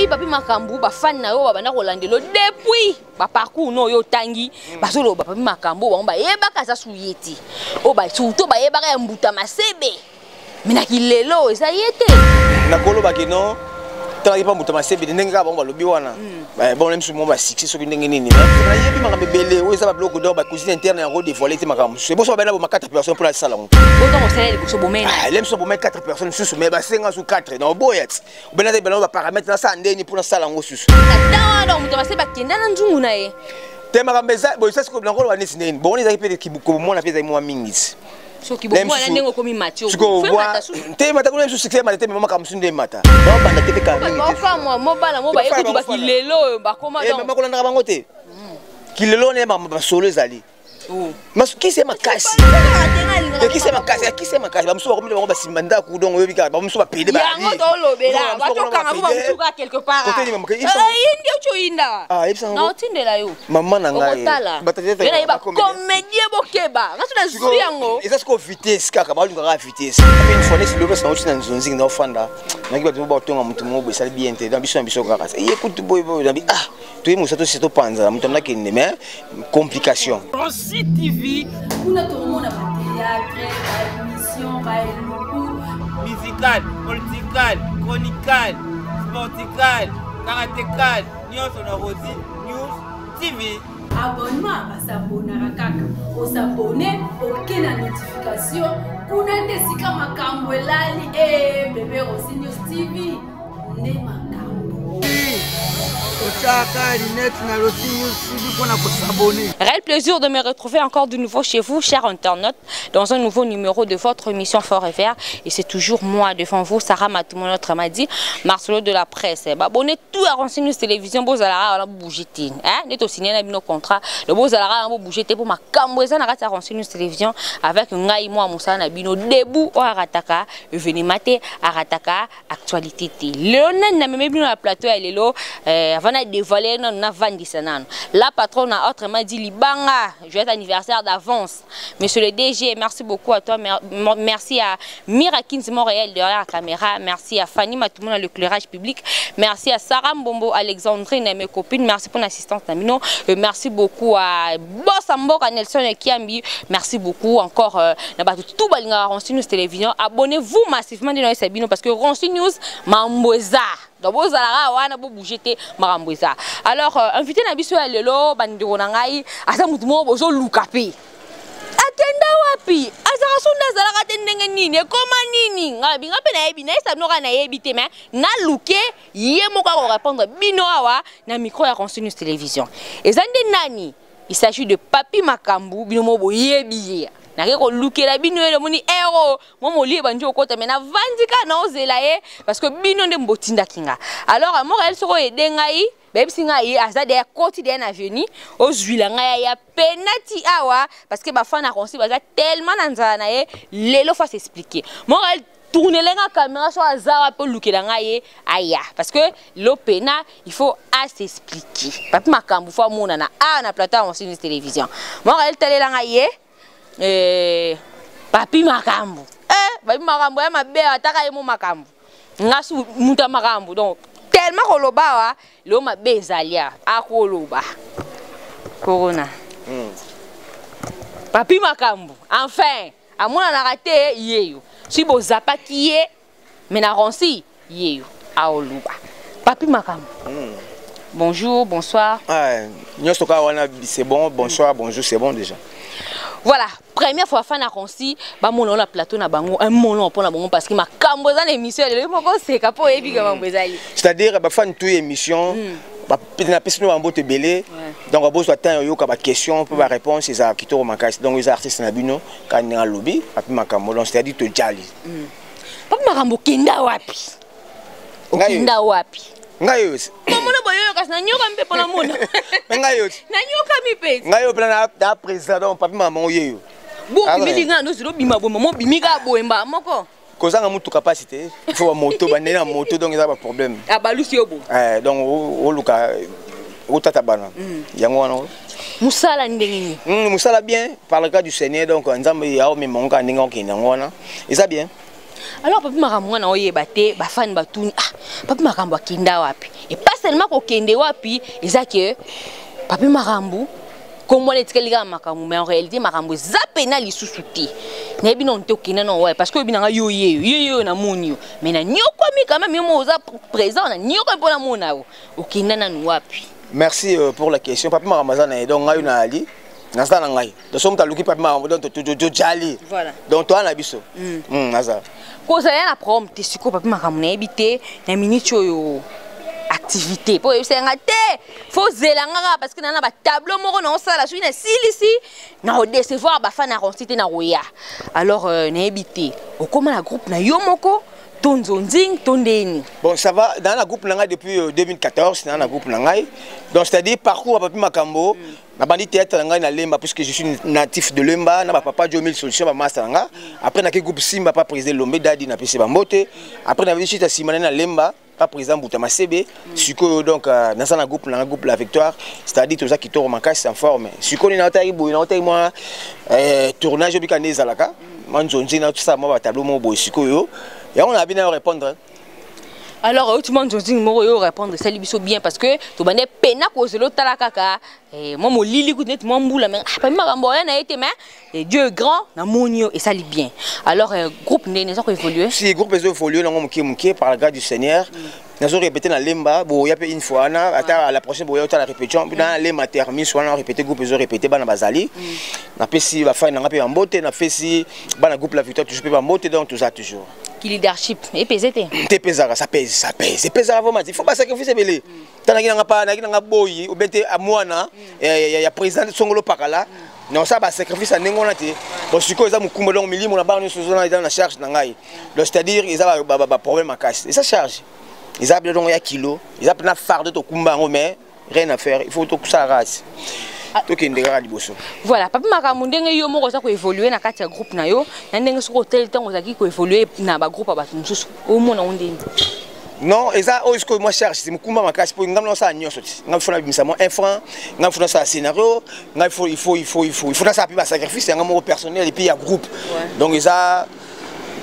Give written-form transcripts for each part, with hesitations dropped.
oyi papi makambu ba fan na yo bana kolandelo depuis ba parcours no yo tangi bazolo ba papi makambu ba yebaka za suyeti o ba surtout ba yebaka ya mbuta masebe mina kilelo eza yete nakolo ba kino tala pas mbuta masebe ndenge ka ba lobi wana bon même sur mon ba succès so ndenge nini na yebi makambe bele o eza ba bloc d'or ba cuisine interne ya rôle de voler te makambu c'est bon so ba na ba 4 personnes pour la salle on donc c'est le so bomena l'aime so bomena 4 personnes sous mais ba 5 sur 4 dans boyet ben na ba paramètre na sa ndeni pour la salle ngo sous na donc mbuta masebe kenda na nzungu na ye te makambe za bo ça c'est comme nakolo ba nesi ndeni bon les pe ki ko mo na pe za mo mingi so ki bomo na ndengo komi matio te mata ko même succès mata te mama kam sunde mata donc banda te ka mingi ba fa mo bala mo ba ekuti ba kilelo ba koma donc mama ko na bango te kilelo ne ba solo ezali mas qui c'est ma casse qui c'est ma casse qui c'est ma casse ba muso ba komile bango ba simanda ku donc oyebi ka ba muso ba pede ba yango to lobela ba to kanga ba muso ka quelque part indi ocho inda na otindela yo mama na ngai batete ba comédie bokeba ngaso na zwi yango eza ko vitesse kaka ba lunga ka vitesse une fois c'est le reste na otina nzonzi na ofanda na ki ba to ba tonga mutu mo bo sala bien te dans biso kaka écoute boy tu es musato c'est to panza mutu na kende mais complication TV. On a tout le monde à théâtre, à émission, à musical, political, chronical, sportical, karatécal, news TV. Abonnement à s'abonner à Kaka. On s'abonne, ok la notification. On a des sikama kambwelani et bébé aussi News TV. Nema kambo. Réel plaisir de me retrouver encore de nouveau chez vous, chers internautes, dans un nouveau numéro de votre émission Forever. Et c'est toujours moi devant vous, Sarah Matoumou, notre madi, Marcelo de la presse. Abonnez tout à Renseignews Télévision, Bozalara, on a bougé. N'est aussi signé nos contrats. Le Bozalara, on a bougé pour ma camboueza, on a Renseignews Télévision avec Ngaï, moi, Moussa, Nabino, debout, au Arataka, Venimate, Arataka, actualité. Léonel n'a même bien la plateau, elle est là, avant de dévoiler, on a vendu ça. La patronne a autrement dit Libanga, joyeux anniversaire d'avance. Monsieur le DG, merci beaucoup à toi. Merci à Mirakins Montréal derrière la caméra. Merci à Fanny Matoumou dans l'éclairage public. Merci à Sarah Mbombo, Alexandrine et mes copines. Merci pour l'assistance Namino. Merci beaucoup à Bossambo, à Nelson et Kiambi. Merci beaucoup encore à tout Balinga Renseignews Télévision. Abonnez-vous massivement dans Sabino parce que Renseignews Mamboza. Alors, invité Nabiso à Lelo, Bandiro Nangai, Asamutmo, Bozo Lukapi. Atenda wapi? Azarasunda Zalaka Tendenganini, Komanini, Nabinga Penaebi, Naisabnora Naebite, na Luke, Yemoka répondre Binoawa, na micro à Renseignews Télévision. Et Zande Nani, il s'agit de Papi Makambu, Binomo Yebi. Nakeko lukela bino le moni ero momo li banjo kota mena vandika na ozela ye parce que bino nde mbotinda kinga alors à Montréal soko edengai beb singa ye azade ya quotidien avenue ozwila nga ya penati awa parce que ba fana konsi baza tellement nanzala na ye lelo fa s'expliquer Montréal tourner la caméra sur azara pour lukela nga ye aya parce que l'opena il faut s'expliquer papi makambu fa mona na na plateau sur télévision Montréal telela nga ye papi makambu papi makambu ya mabe ataka yemo makambu ngasu muta makambu donc tellement koloba wa lo mabe zalia akoloba corona papi makambu enfin amona na raté yeyo si bo zapaki ye mais na ronsi yeyo aoluba papi makambu bonjour bonsoir nyosoka wana c'est bon bonsoir bonjour c'est bon déjà. Voilà, première fois fan a conçu, bah mon la plateau na bango un monon pour la bango parce que ma camboza l'émission elle est mon c'est capo et puis comment bezali. C'est-à-dire bah fan tout émission, bah na personne en botte belé, donc on doit attendre yo ka ba question pour ba réponse c'est ça qui to makas donc les artistes na bino quand na lobby papi makambo donc c'est-à-dire to jali. Papi makambo kenda wapi? Kenda wapi? Ngayo mona boyo kasi na nyoka mpe pona mona ngayo na nyoka mi pe ngayo plan na président papi maman yeyo bo bimi nga no zero bima bo maman bimi ga boemba moko kozanga mutu capacité il faut moto ba na moto donc ça pas problème a balusi obo donc o luka o tata bana yango wana musala ndengini musala bien par le cas du Seigneur donc nzambe ya o memonga ndinga okina ngona et ça bien Alors papi makambo na oyeba te ba fan batuni papi makambo akenda wapi et pas seulement ko kende wapi ezake papi makambo comme on est quelqu'un makambo mais en réalité makambo zapena lisusu te na bi non te okenda non ouais parce que bi na yo na monio mais na nyoko mi quand même mo za présent na nyoko pour na mona okenda na wapi. Merci pour la question papi makambo na donc ngayo na ali nasa na ngai donc somme ta luki papi makambo donc to jali voilà donc toi na biso nasa ko ça ya na prompte siko papi makambo na ebité na minute yo activité pour c'est un faut zelanga parce que nana ba tableau moko na osala so ina silisi na décevoir ba fana reciter na roya alors na ebité okoma na groupe na yo moko tonzonzing tondeni. Bon ça va dans la groupe nanga depuis 2014 dans la groupe nanga donc c'est-à-dire parcours papi makambo na bandi théâtre nanga na Lemba puisque je suis natif de Lemba na papa Joe Mille Solution ba master nanga après na ke groupe Simba pas président Lombe Dadi na pese ba mbote après na visite à Simana na Lemba pas président Boutama CB siko donc dans ça na groupe la victoire c'est-à-dire tout ça qui tourne makasi en forme siko ni na tayi boy na tayi moi tournage bi kaneza laka manzonzi na tout ça moi ba tableau mo boy siko yo et on a bien à répondre. Alors, tout le monde dit répondre ça libiso bien parce que tu bande pena ko zelo talakaka et moi mo lili ko net mo mbula mais pas makambo na été mais Dieu est grand na monio et ça lit bien. Alors groupe né ça ko évoluer. Si groupe les évoluer na mki par la grâce du Seigneur. Nous avons répété dans Lemba, il y a une fois, à la prochaine, il y a une répétition. Dans Lemba, terminé, on a répété, groupe, ils ont répété, dans Bazali. On a fait si, on a fait en beauté, on a fait si, dans le groupe La Victoire, toujours en beauté, donc tout ça toujours. Qui leadership, et pesé. T'es pesara, ça pèse, ça pèse. C'est pesara vraiment, il faut pas sacrifier belé. Tant qu'il n'y a pas, il y a boy, ou bien à moi, il y a président de Songolo Pakala. Non, ça va sacrifice à Nengonate. Bon, ce que ça me couvre dans le milieu, on a pas dans la charge d'Angaï. C'est-à-dire, ils ont un problème à casse. Et ça charge. Ils ont besoin de kilo, ils ont besoin de farde de kumba, mais rien à faire, il faut tout ça race. Voilà, papa makambo ndenge yo moko za ko évoluer na kati ya groupe na yo, na ndenge soko tel temps ozaki ko évoluer na ba groupe ba mususu. O mona ondeni. Non, eza o isko moi charge, c'est mukumba makasi pour ngam na sa nyoso. Ngam fona bimisa mo 1 franc, ngam fona sa scénario, ngam il faut na sa pa sacrifice ngam mo personnel et puis il y a groupe. Donc eza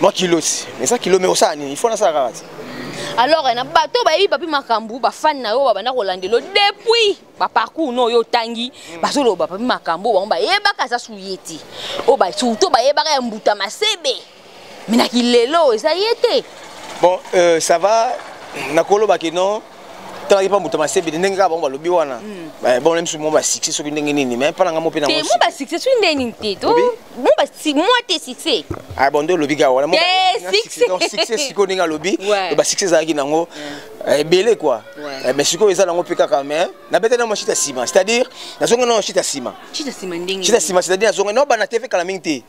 moi kilo, mais ça kilo mais osani, il faut na sa race. Alors na bato ba yi papi makambu ba fan na yo ba banda kolandelo depuis ba parcours no yo tangi ba solo ba papi makambu ba yeba ka sa suyeti o ba surtout ba yeba ka mbuta masebe mina kilelo eza yete bon ça va na kolo ba ke non tant pas mbuta masebe ndenge ka ba lobi wana bon même si mo ba succès so ndenge nini mais pas nga mo pe na mo mo ba succès so ndenge nini to mo ba si mo te succès ah bon de lobi ga wana mo succès siko ninga lobi ba succès za ki nango belé quoi mais siko eza nango pe kaka mais na bete na mo chita sima c'est-à-dire na zonga no chita sima ndenge chita sima c'est-à-dire na zonga no ba na TV kala mingi.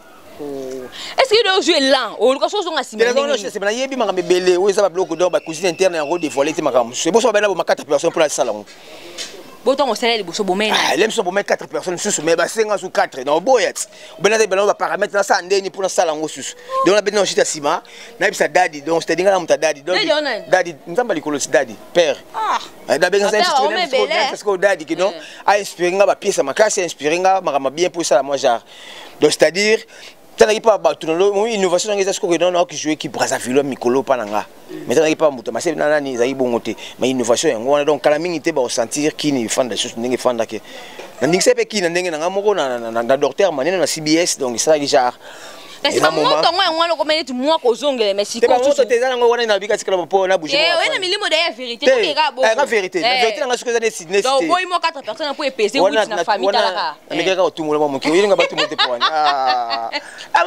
Est-ce que tu joues là ou quelque chose on a simé? C'est bien yebi makambe belé ou ça va bloquer donc ba cuisine interne en redévoiler te makam. C'est bon ça va na ba 4 personnes pour la salon. Boton au salaire liboso bomena. Ah, l'aime so bomena 4 personnes sous mais ba 5 sur 4 dans boyet. Ben na ba paramètre na ça ndeni pour la salon sous. Donc on a besoin chita sima, na bisa daddy donc c'est dinga na muta daddy. Daddy, nzamba likolo si daddy, père. Ah. Da benga c'est que daddy qui non a inspiré nga ba pièce makasi inspiré nga makama bien pour ça moi genre. Donc c'est-à-dire ça n'a pas battu non innovation ngeza siko que non qui jouer qui Brazzaville mikolo pananga mais ça n'a pas muta mais c'est nana ni zayi bongote mais innovation yango donc kala mingi te ba sentir qui ni fan de choses ndenge fan da ke ndingi sepe ki ndenge na moko na docteur manena na CBS donc ça déjà c'est pas moi ton moi le comment tu moi ko zongele mais si ko to te zana ngwana na bika sikala po na bouger moi na milimo de vérité to kera bo la vérité na siko za ne Sydney donc boy mo 4 personnes pour peser ou na famille talaka mais kaka otumula mo ki yinga ba tumote po ah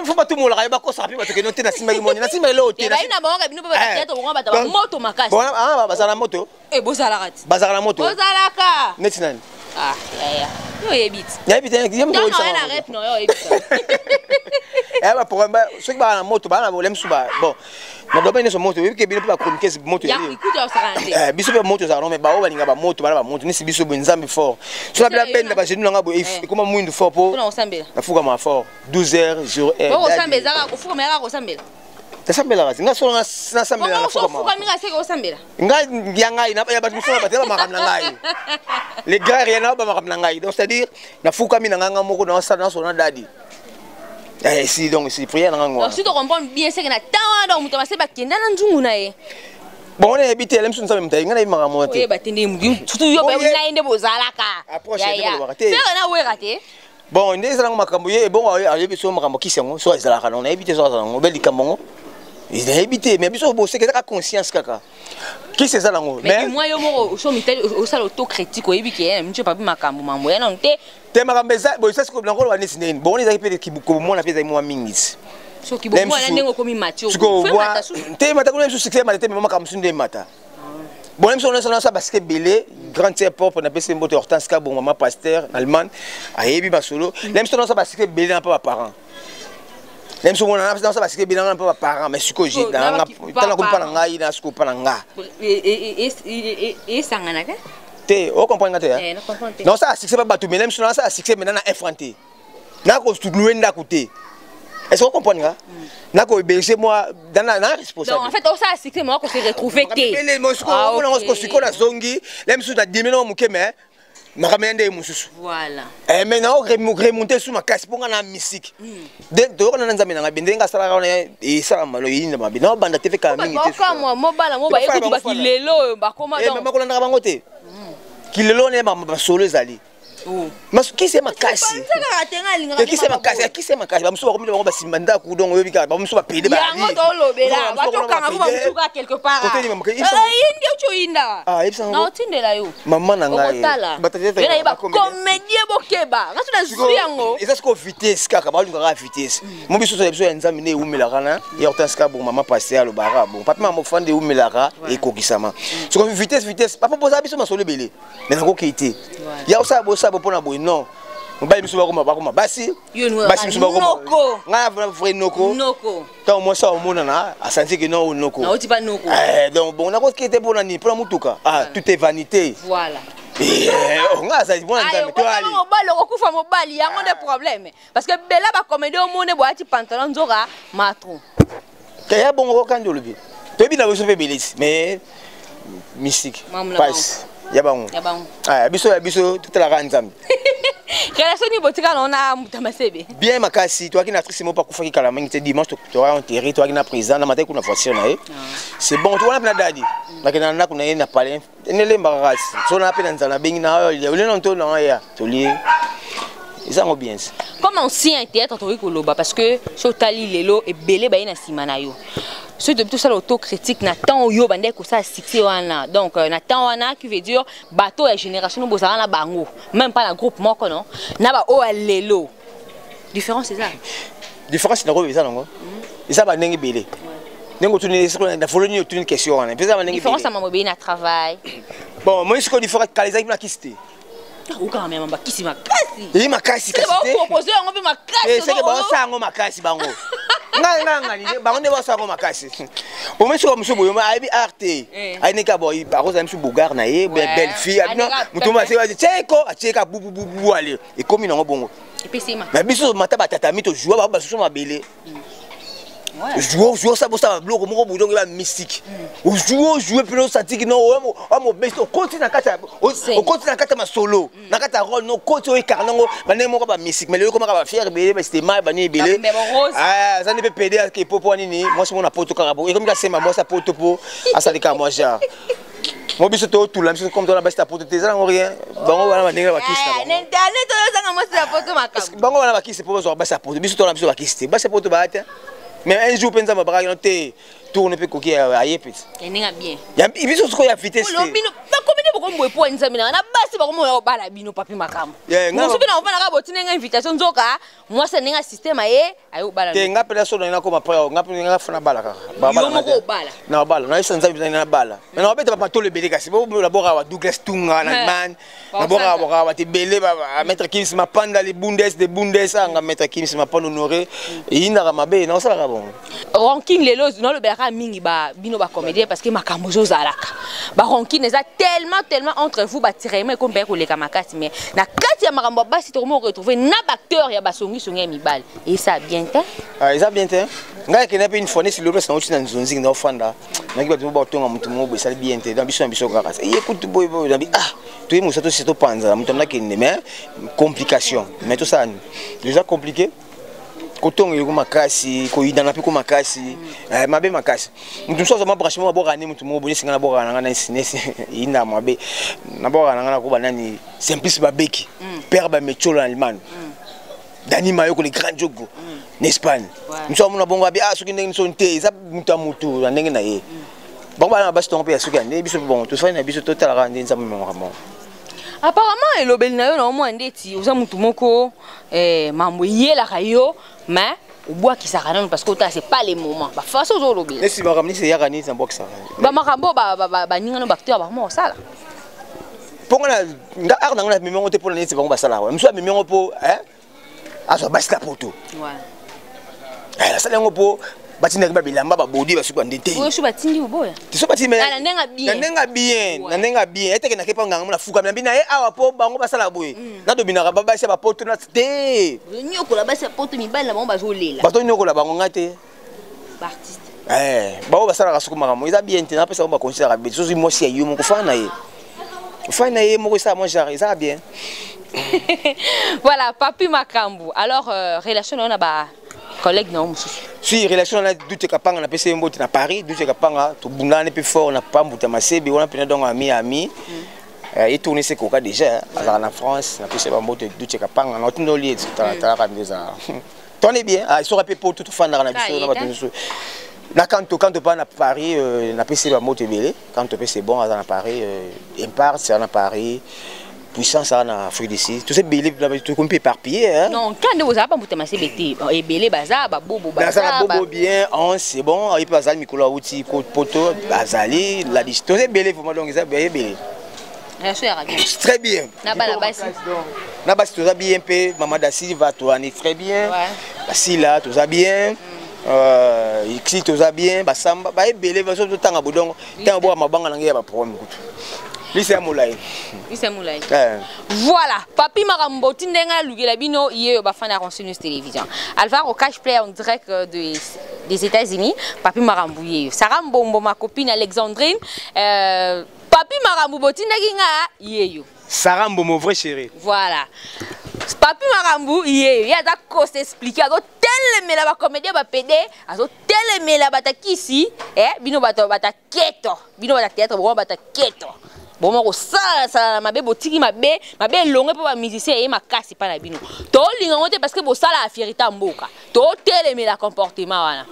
faut pas tumula ka ba ko sapi ba to ke no te na simba imoni na simba lo te na ina bonga bino ba teto ngo ba ta moto makasi bon ah bazala moto bozala kati bazala moto bozala ka netinani ah ya yo yebit ya bit ya mo ça na rep no yo yebit ba problème ce qui ba na moto ba na problème suba bon na doba ine so moto we ke bino pa communiquer moto ya écoute ça rende biso pe moto za no mais ba o balinga ba moto ba moto ni si biso bonzambi fort so la bla benda ba jenu nga bo e comme mwindu fort po na osambela na fuka ma fort 12h 0h bo osambela za ko fuka mera ko osambela tasambela kasi nga so na sambela na fuka ma fuka minga seka osambela nga ngai na ya ba biso ba tela makam na ngai les gars rien na ba makam na ngai donc c'est à dire na fuka mina nga moko na sa na so na dadi Si donc c'est prière na ngwa. Donc si tu comprends bien c'est que na tawa donc muto maseba kenda na nzungu na ye. Bon on est habité là même ça même taille ngana ma monter. Oui ba tende mu. Surtout yo ba na inde bozalaka. Approche de baraté. C'est na we raté. Bon ndé ça makambo ye bon aller biso makambo kisango so ezalaka non na habité so ça ngo beli kamongo. Il a habité mais biso bo c'est que ta conscience kaka. Qui c'est ça là ngo? Mais moi yo mo so mitel au sala autocritique o yebiki ye mtu pa makambo mambo ya non te. Te makambeza bo ça c'est comme l'angolo wane sineni. Bon on est peut qui beaucoup moi na pesa moi mingi. So ki bon moi na ndengo komi Mathieu. Te mata ko même sous succès mata te mais makambo sunde mata. Bon même si on a ça parce que belé grand sœur propre na pesa mbote Hortense ka bon maman pasteur allemand ayebi basolo. Même si on a ça parce que belé n'a pas parents. Même si on a ça parce que belé n'a pas parents mais ce que j'ai dans na tala ko pa na ngai na sco pa na nga. Et sangana ka? Te o comprendre te. Non ça succès pas bateau mais même si on a ça succès maintenant na effronté. Na ko tout louer nda côté. Est-ce que vous comprenez? Nako héberger moi dans la responsable. Donc en fait on ça c'est que moi qu'on s'est retrouvé té. Mais moi ce qu'on a zongi, même sous la dimeno muke mais makamende mususu. Voilà. Et maintenant remonter sous ma casse pour na musique. Donc on a nzambe na bendenga sala et ça malo yinda mabi. Na banda TV ka mingi te. Ba moi mobala mo ba écoute ba kilelo ba comment donc. Et même ko landa bango te. Kilelo ne ba solo zali. Mas qui c'est ma casse? Qui c'est ma casse? Qui c'est ma casse? Bamuso bakomi bango basimanda ku donc oyebika bamuso ba payer ba. Yango to lobela ba to kanga ba musuka quelque part. Indi ocho inda. Ah ebisa ngo. Na otindela yo. Maman na ngai. Bena ba comédien bokeba. Ngaso na zuri yango. Eza ko vitesse kaka ba lunga vitesse. Mo biso so biso nzambe ne umela kana. Ya Hortense ka bon maman passer le bara bon. Papa maman fande umela ka e kokisama. So vitesse papa posa biso masolo belé. Mais na ko kité. Ya osa bosa pona boy non mobali biso bakoma basi biso bakoma nga vrai noko tant moi ça au monde na a senti que non noko na oti pas noko donc bon na ko kete pona ni pona mutuka tout est vanité voilà nga ça bon nzambe to ali mobali okufa mobali yango des problèmes parce que bela ba comédie au monde bo ati pantalon nzoka matron kaya bongo kandi olobi to bi na biso pe belis mais mystique passe Yabang. Ah, biso toute la ranzam. Relation ni botika na mutamasebe. Bien makasi, toi qui na triste mo pas kufa ki kala mangi dimanche tu auras enterré toi qui na président na matin kuna voiture na e. C'est bon, tu vois na dadi. Na kana na kuna na parler. Nele mbaras. So na pena nzana bengi na yo, le non to na ya. To li. Ils ont bien. Comme ancien théâtre to koloba parce que so tali lelo e belé ba ina simana yo. Ce depuis tout ça l'autocritique n'attend yo bande ko ça succès wana donc n'attend wana qui veut dire bateau et génération bozala na bango même pas la groupe moko non na ba o lelo différence c'est ça différence na ko ça non ça ba ndenge belé ndenge tu ne na follow ni tu une question wana pesa ba ndenge différence ça m'a bien na travail bon moi ce qu'on différence kalizaki na kiste ou quand même ba kisi makasi et makasi kasi te ba proposer on be makasi c'est que ba sango makasi bango nga ni ba on ne ba sango makasi au moins sur monsieur boyo aibi arte ai ne ka boy ba rosa monsieur bogar na ye belle fille abino mutuma se ba cheko acheka bubu ale et comme non bongo et puis c'est ma mais biso mata ba tata mito jouer ba so ma belé jouer ça bossa bloco moko budong ba mystique jouer pelo satiki no o best o continue na kata o continue na kata ma solo na kata rôle no continue o carnango ba ne moko ba mystique mais le comment ba faire belé ba c'était mal ba ne belé ah ça ne peut péder que popo nini moi c'est mon poto karabo et comme ça c'est moi ça poto po asalika moi ja moi biso to tout là biso comme dans la base ta poto tes là rien bango wana ndenge ba kista internet to zanga mo sa poto makam bango wana ba kista po zo ba sa poto biso to la biso ba kista ba sa poto ba ata mais un jour pensa ma braga non te tourne pe koki ayepet eninga bien ya biso siko ya vitesse lo bino ba komene boko mbo epo nzambe na basi ba komo bala bino papi makam mo so bina ofana ka botina nga invitation nzoka moi ça ninga système ayo bala te nga pela so na ko ma pra nga pela nga fana bala ka ba bala na bala na isa nzambe na bala mais na obeta pa to le belé kasi bo la bora wa Douglas Tunga na man na bora wa te belé ba maître Kims ma panda les bundes de bundes nga maître Kims ma panda honoré et ina mabe na ça bon ranking lelo non le belaka mingi ba bino ba comédien parce que makambo zo zalaka ba ranking eza tellement entre vous ba tirement comme be ko leka makasi mais na kati ya makambo basi to mo retrouver na acteur ya basongi songi mibal et ça bien te ah ça bien te ngai ke na pe une fois sur le reste na utina nzonzi na ofanda na ki ba to ba tonga mutu mo bo ça bien te dans biso kaka et écoute boy dans bi ah tu es musa to c'est to panza mutu na ke mais complication mais tout ça déjà compliqué kotongo yoko makasi ko idana pe ko makasi mabe makasi mutu so ma branchement boka ni mutu mo boni singa na boka na ngana sinesi ina mabe na boka na ngana ko banani simplice babeki père ba metolo en Allemagne Dani Mayo ko le grand jogo en Espagne mutu amuna bongo abi soki ndenge so nte za mutu na ndenge na ye bongo ba basi tongo pe soki ande biso bon to fa na biso total ka ndenge za mo apparemment elobeli na yo na omwa ndeti oza mutu moko mambo yelaka yo mais obwakisaka nano parce que ota c'est pas le moment bafaso ozolobela esi makambo nisi yaka nisi mbokisaka bamakambo baningano bacteur bamo osala mpongo na nga ar nango na mimengo te mpona neti bango basala miso ya mimengo mpo azwa basila poto asala yango mpo batindaki babilamba babodi basuki bandete oyo so batindi oboya tiso batindi na ndenga bien eteke na kepa nganga mona fuka na bina awa po bango basala boye na dobinaka babasi ba poto na te nyokola basi poto mibali na bango bazolela bato nyokola bango ngate artiste bango basalaka suku makambo eza bien te na pesa bango bakonsidéraka bien soki mosi ya yo moko fana na ye ofana na ye moko esala mo genre ezaka bien voilà Papi Makambu alors relation na ba collègue na mususu si relation na dute kapanga na pese mbote na Paris dute kapanga to bundana pe fort na pambuta masebi wana pena donc ami et tourner ce coca déjà en France na pese mbote dute kapanga na tundo lié tala ka ndeza ton est bien il sera pe pour tout fan na biso na bato na quand pas na Paris na pese mbote belé quand to pese bon à Paris impart c'est na Paris puissance en Afrique d'ici tout c'est belé tout comme éparpillé hein non quand vous avez pas monté massé bété et belé baza ba bobo baza bobo bien on c'est bon il peut bazali mikolo outi poto bazali la distance c'est belé vraiment donc ça belé très bien na bala basi na basi tout ça bien peu maman Dassi va toi ni très bien basi là tout ça bien ici tout ça bien basamba ba belé ba so tanga bodongo tanga bo mabanga na ngia ba problème kutu Lisa Moulay. Voilà, Papi Makambo Tindenga Lugela Bino hier bafana News Télévision. Alvaro au cash play en direct des États-Unis. Papi Makambo hier. Sarah Mbombo ma copine Alexandrine. Papi Makambo Tindenga hier. Sarah Mbombo mon vrai chéri. Voilà. Papi Makambo hier. Il y a d'accord s'expliquer. Alors tellement la comédie va pédé. Alors tellement la batakisi. Bino bata keto. Bino bata théâtre. Bino bata keto. Bon moi ça mabe botiki mabe longue pour ba musicien et makasi pa na bino to linga ngote parce que bo sala afirita mboka to teleme la comportement wana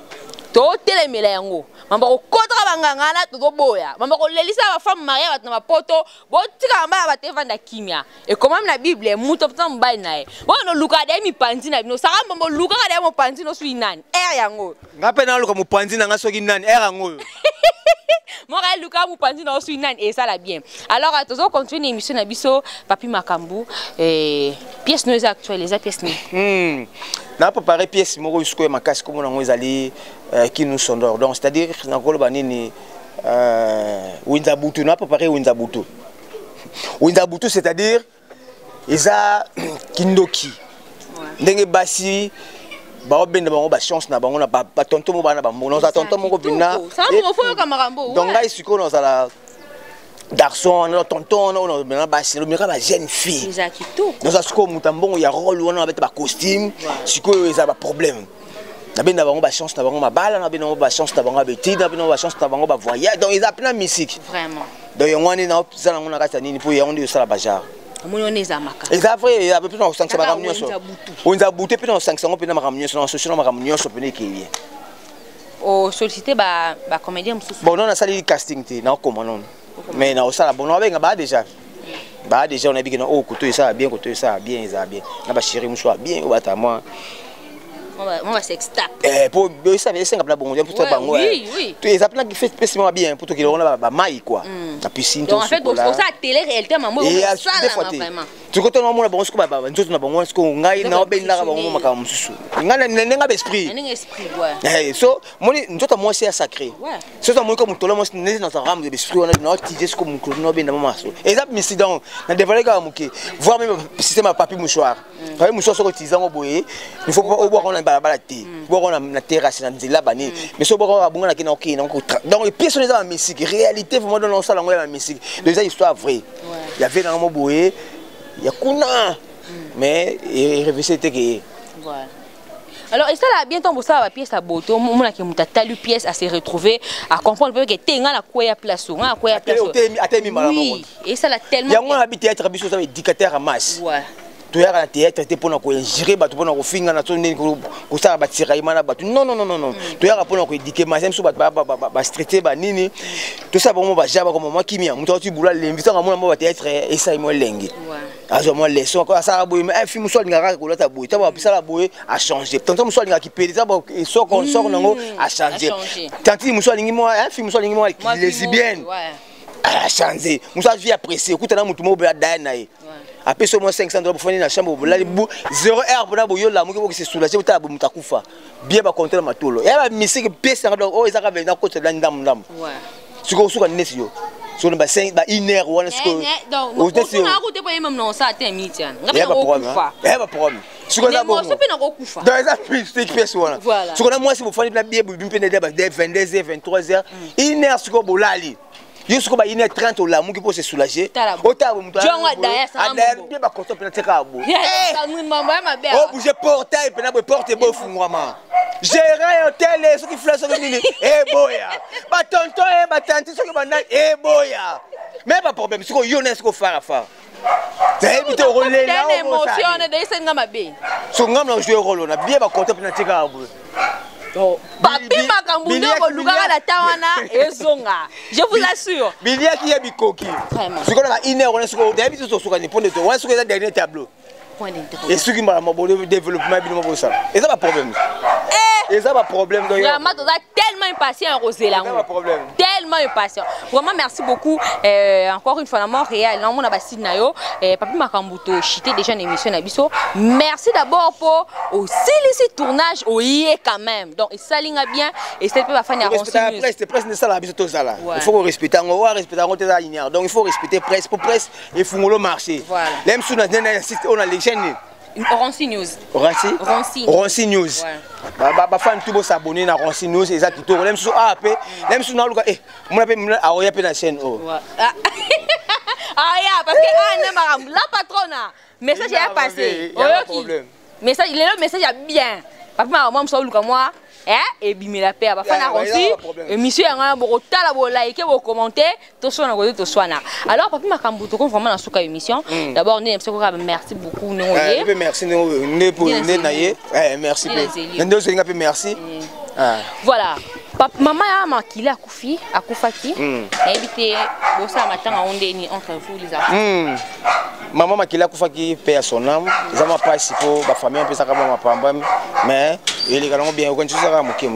to teleme la yango mamba ko kontra banganga na to boya mamba ko lelisa ba femme mariée bat na poto botika mba ba te vanda kimia et comme na bible muto pta mbai nae wono luka de mi panzi na bino saka mbo luka de mo panzi no sui nani yango ngape na luka mo panzi na ngasoki nani yango Moi, Lucas, vous pensez dans ce et ça la bien. Alors, on continue l'émission Nabiso, Papi Makambu, pièce nous actuelle, les pièces nous. Na préparé pièce moko jusqu'au makasi comme on a allé qui nous sont dehors. Donc c'est-à-dire na ko banini Winzabutu, na préparé Winzabutu. Winzabutu c'est-à-dire eza kindoki. Ndenge basi ba benda bango ba chance na bango na ba tonton mo bana ba mo na tonton moko bina donc ngai siko na sala garçon na tonton na bena ba sino meka ba jeune fille nous a siko mutambongo ya rôle wana ba costume siko eza ba problème na benda bango ba chance na bango mabala na benda ba chance na bango beti na benda ba chance na bango ba voyage donc ils appellent musique vraiment donc yongwani na sala ngona kata nini po ya ondi sala bajar c'est vrai, il y a peu plus de 500 maramnions. On a bouté plus de 500 peu de maramnions, on a socialement maramnions sur le qui oh, sollicité ba comédien mususu. Bon, on a sali casting té, na comment non. Mais na osala bon, on avait ba déjà. Ba déjà on a dit que oh, côté ça bien, ça bien. Na ba chéri mususu bien ou ata moi. On va s'extap. Pour ça mais c'est un bon pour toi bango. Oui. Tu es appelé qui fait spécialement bien pour toi qui on a ba maille quoi. La piscine tout ça. Donc en fait pour ça télé réalité maman ça vraiment. Tu côté on a bon ce que ba nzoto na bango ce que ngai na obenda bango maka mususu. Ngana nenga esprit. Nenga esprit ouais. So moni nzoto moi c'est sacré. So ça moi comme tolo moi n'est dans sa rame d'esprit on a na tirer ce comme no obenda maman so. Et ça mais donc na dévoiler ka muke voir même système à papier mouchoir. Papier mouchoir so utiliser boye. Il faut pas au boire on a balabala té. Boire on a na terrasse na nzela bani. Mais so boire bunga na kina ok donc les pièces sont dans musique réalité vraiment dans ça la musique. Deux histoires vraies. Il y avait dans mon boye il y a kuna mais il révisait que voilà Alors, et ça là, bientôt, ça va pièce à boto, mon qui m'a talu pièce à se retrouver, à comprendre que t'es à quoi place, à quoi place. Oui, et ça là tellement. Il y a un habit théâtre, habit ça éducateur à masse. Ouais. Tu es à théâtre, tu es pour nous gérer, tu es pour nous finir, tu es pour nous tirer, non, non, non, non, non. Tu es pour nous éduquer, mais même si tu vas traiter, nini, tout ça pour moi, j'avais comme moi qui m'y a, moi tu boulot, l'inviter à mon théâtre et ça, il m'a lengue. Alors, moi, les sons, ça a bougé, mais un film, soit il y a un bougé, tu vois, ça la bougé a changé. Tant que soit il y a qui paye, ça et sort qu'on sort, a changé. Tant que soit il y a un film, soit il y a lesbienne, a changé. Moi, je vis apprécier, écoute, là, tout le monde a d'ailleurs. Après seulement 500 $ pour faire une chambre, là, 0 heure pour avoir là, moi qui se soulager, vous avez mutakufa. Bien pas compter ma tolo. Il y a une mission qui pèse dans oh, ils avaient dans côté de l'andam dam. Ouais. Ce qu'on souhaite n'est-ce yo. Sur le bassin, une heure ou un score. Donc, on a route pour même non ça atteint midi. Il y a pas problème. Il y a pas problème. Ce qu'on a bon. Dans les appuis, c'est qui pèse voilà. Ce qu'on a moi si vous faites la bien, vous me prenez des 22h, 23h, une heure ce qu'on bolali. Jusqu'au bas, il est 30 au là, qui peut se soulager. Au table, on doit bien pas content pour le cabo. Oh, j'ai porté, et porte beau fou, moi. J'ai rien au télé, ce qui fait sur le mini. Eh, boya. Bah, tonton, bah, tante, ce qui va eh, boya. Mais pas de problème, c'est qu'on y a ce qu'on fait à faire. C'est éviter au relais là. C'est une émotion, c'est une gamabé. Si on a joué au rôle, on a bien pas content pour le cabo. Papi Makambundo Lugaga la Tawana et Zonga. Je vous assure. Bilia qui est Bikoki. Ce qu'on a une heure, on est sur le début de ce qu'on est pour le tour. On est le dernier tableau. Et ce qui m'a demandé développement, c'est ça. Et ça, pas de problème. Et ça, pas de problème. Vraiment, tu es tellement impatient, Rosela. Tellement impatient. Vraiment, merci beaucoup. Encore une fois, la mort réelle. On a passé Nayo. Papi Makambuto, chité déjà une émission Nabiso. Merci d'abord pour aussi les tournages au IE quand même. Donc, ça ligne bien. Et c'est pas faire une presse. C'est presque ça la biso tout ça là. Il faut respecter. On va respecter. On est à donc il faut respecter presse pour presse. Il faut le marché. Même si on a les chaînes. Ronci News. Ronci News. Bah fan tout beau s'abonner à Ronci News et ça qui tourne. Même si on a le on appelle à oya pe la chaîne. Ah ya parce que la patrona message est passé. Message il est le message est bien. Papa maman ça luka moi. Et bimé la paix ba fana Ronci. Émission nga bo tala bo like bo commenter to so na ko to so na. Alors Papi Makambuto ko vraiment dans ce cas émission. D'abord merci beaucoup nous. Merci nous pour naye. Merci. Nous zinga pe merci. Voilà. Maman a makila akufaki. Invité bo ça matin on est entre vous les artistes. Maman makila akufaki paix à son âme. Ils ont pas si pour ba famille un peu ça comme ma pamba mais il est quand bien on ça moké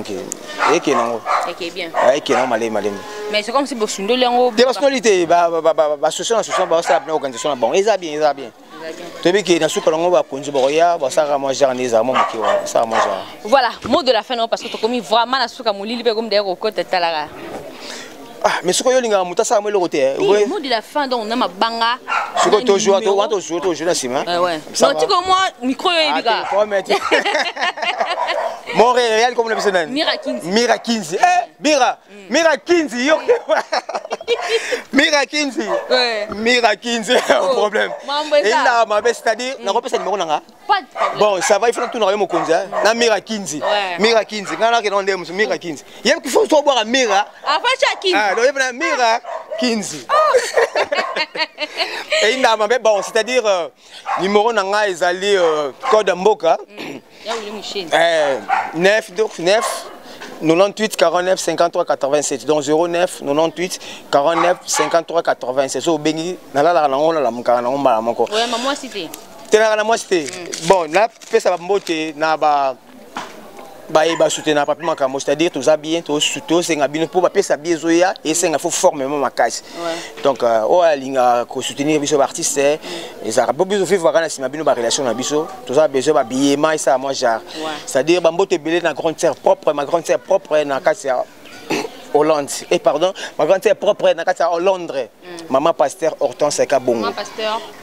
et qui non. Et qui est bien. Et qui non malé. Mais c'est comme si bo sundo lengo. Des personnalités ba association ba ça une organisation bon. Ils a bien. Tu veux que dans ce qu'on va conduire boya ba ça moi jarné ça moi moké ça moi. Voilà, mot de la fin parce que tu commis vraiment na suka molili pe comme derrière au côté talara. Ah mais ce que yo linga muta ça moi le côté. Oui, mot de la fin donc on a ma banga. Ce que tu joues na sima. Ouais. Non, tu comme moi micro yo ebika. Montréal comme le personnel. Mira 15. Mira 15. Mira 15 yo. Mira 15. Ouais. Mira 15 un problème. Et là ma belle c'est-à-dire na repère ça numéro nanga. Pas de problème. Bon, ça va il faut tout na mo konza. Na Mira 15. Mira 15. Ngana ke ndem Mira 15. Yem qu'il faut boire à Mira. Avant chaque 15. Ah, donc il y a Mira 15. Et il a bon, c'est-à-dire numéro nanga ezali code mboka. 9 98 49 53 87 donc 09 98 49 53 87 so bengi nalala na ngona la mukana na ngomba moko. Ouais, maman cité. Tena na moi cité. Bon, là pesa ba mbote na ba ba soutenir Papi Makambo, c'est-à-dire tout ça bien, tout c'est un bien pour papier ça bien zoya et c'est un faut formellement ma casse. Donc oh alinga ko soutenir biso artiste et ça pas besoin de vivre na sima bino ba relation na biso, tout ça besoin ba billet mai ça moi genre. C'est-à-dire ba mbote belé na grande sœur propre, ma grande sœur propre na casse Hollande. Et pardon, ma grande sœur propre na casse Hollande. Maman pasteur Hortense Kabongo.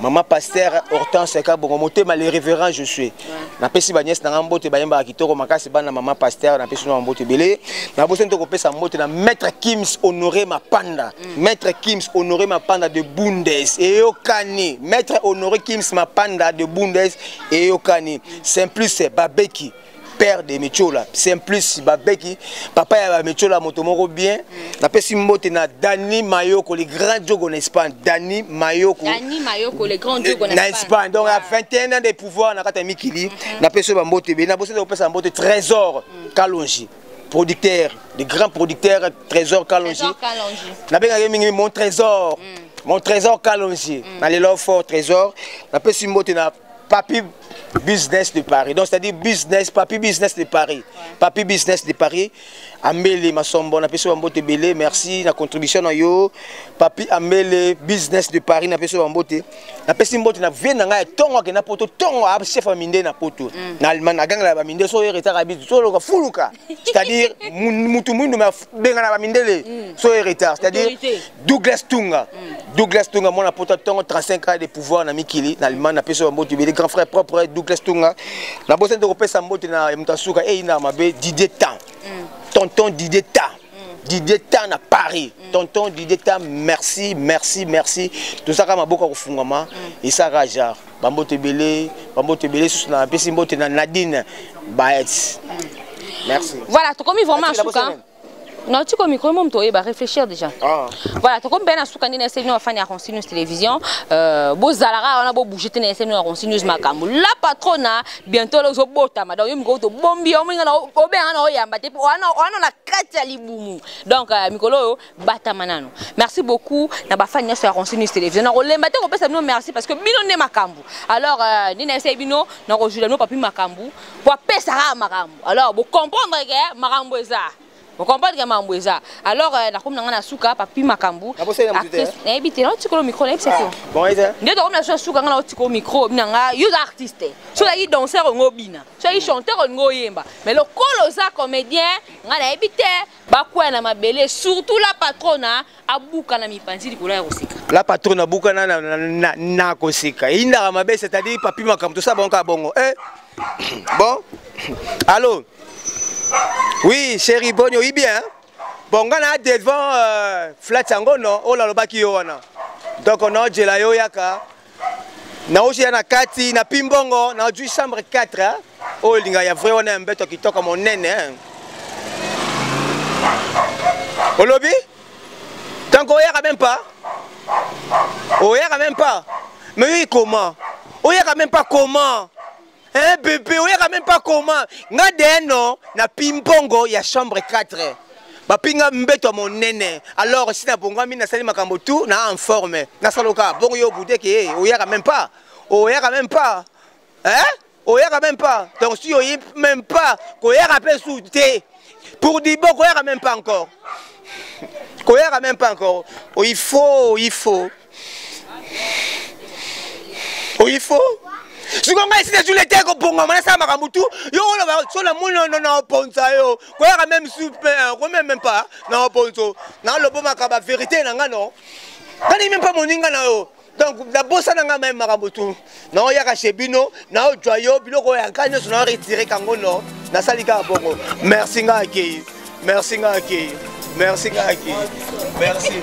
Maman pasteur Hortense Kabongo. Moté mal révérend je suis. Na pesi ba nièce na mbote ba yemba kitoko makasi bana maman pasteur na pesi na mbote belé. Na bosen to ko pesa mbote na maître Kims Honoré Mapanda. Maître Kims Honoré Mapanda de Bundes et Yokani. Maître Honoré Kims Mapanda de Bundes et Yokani. Simplice Babeki. père de Mechola. Simplice Babeki, papa ya Mechola motomoro bien. Na pesi mbote na Dani Mayoko, le grand jogo en Espagne. Dani Mayoko. Dani Mayoko, le grand jogo en Espagne. Donc à 21 ans de pouvoir na kata Mikili, na pesi mbote be na bosse de pesa mbote Trésor Kalonji. Producteur, de grands producteurs, Trésor Kalonji. Na benga mingi mon trésor. Mon trésor Kalonji. Na le love fort Trésor. Na pesi mbote na Papi Business de Paris. Donc c'est-à-dire business, Papi Business de Paris. Papi Business de Paris. Amele Masombo, na peso mbote belé, merci na contribution na yo. Papi Amele Business de Paris na peso mbote. Na pesi mbote na vient na ngai tongo ke na poto tongo a chef aminde na poto. Na Allemagne na ganga la baminde so retard habit so lo fuluka. C'est-à-dire mutu mundu ma benga na baminde le so retard, c'est-à-dire Douglas Tunga. Douglas Tunga mon na poto tongo 35 ans de pouvoir na Mikili na Allemagne na peso mbote belé grand frère propre Douglas Tunga. Na bosse de repesa mbote na mtasuka e ina mabe Didier Tan. Tonton Didier Tan. Didier Tan à Paris. Tonton Didier Tan, merci, merci, merci. Tout ça, comme beaucoup de fungama. Et ça, Raja. Bambote Belé, sous la pesi mbote na Nadine Baez. Merci. Voilà, tu commis vraiment un souka. Non, tu commis comment tu vas réfléchir déjà. Voilà, tu commis bien un souka ni na SNU afin ya Ronsi News télévision. Bozalara on a beau bouger na SNU Ronsi News makamu. La patrona bientôt le zobota madame yo mko to bombi o minga na obe ana o yamba te on na kati ya libumu. Donc mikolo bata manano. Merci beaucoup na ba fan ya Ronsi News télévision. Na rolemba te ko pesa nous merci parce que bino ne makambu. Alors ni na essaye bino na ko jula no papi makambu. Pour pesa ra makambu. Alors vous comprendre que makambu eza. Vous comprenez que Mamboueza. Alors, la comme na suka papi makambu. Na ebité non tikolo micro na ebité. Bon eza. Ndio to comme na suka na tikolo micro binanga yo artiste. So la danseur ngobina. So la chanteur ngoyemba. Mais le colosa comédien ngana ebité ba kwa na mabele surtout la patrona abuka na mipanzi likolo ya kosika. La patrona abuka na kosika. Inda mabe c'est-à-dire papi makambu tout ça bon ka bongo. Bon. Allô. Oui, chérie Bonio, oui bien. Bon, on a devant flat sango non, oh la lobaki yo wana. Donc on a jela yo yaka. Na oshi na kati na pimbongo, na du chambre 4 hein. Oh linga ya vrai on a un beto qui toka mon nene hein. Au lobby? Tant qu'on y a même pas. Oh y a même pas. Mais oui comment? Oh y a même pas comment? Hein bébé, on y a même pas comment. Ngade non, na pimbongo ya chambre 4. Ba pinga mbeto mon nene. Alors si na bonga mi na sali makambo tout na en forme. Na saloka bongo yo boudé que on y a même pas. On y a même pas. Hein? On y a même pas. Donc si on y même pas, qu'on y a pas souté. Pour dire bon, qu'on y a même pas encore. Qu'on y a même pas encore. Oh, il faut. Oh, il faut. Si on a essayé de jouer les terres pour moi, ça m'a ramoutou. Yo, on a mon ponza yo. Quoi, même super, même pas. Non, ponzo. Non, le bon macaba vérité, non. Quand il même pas mon inga yo. Donc, la bossa n'a même maraboutou. Non, il y a Chebino, non, joyeux, bilo, il y a un canyon, on a retiré Kangono. Na salika bongo. Merci, Ngaki. Merci, Ngaki. Merci, Ngaki. Merci.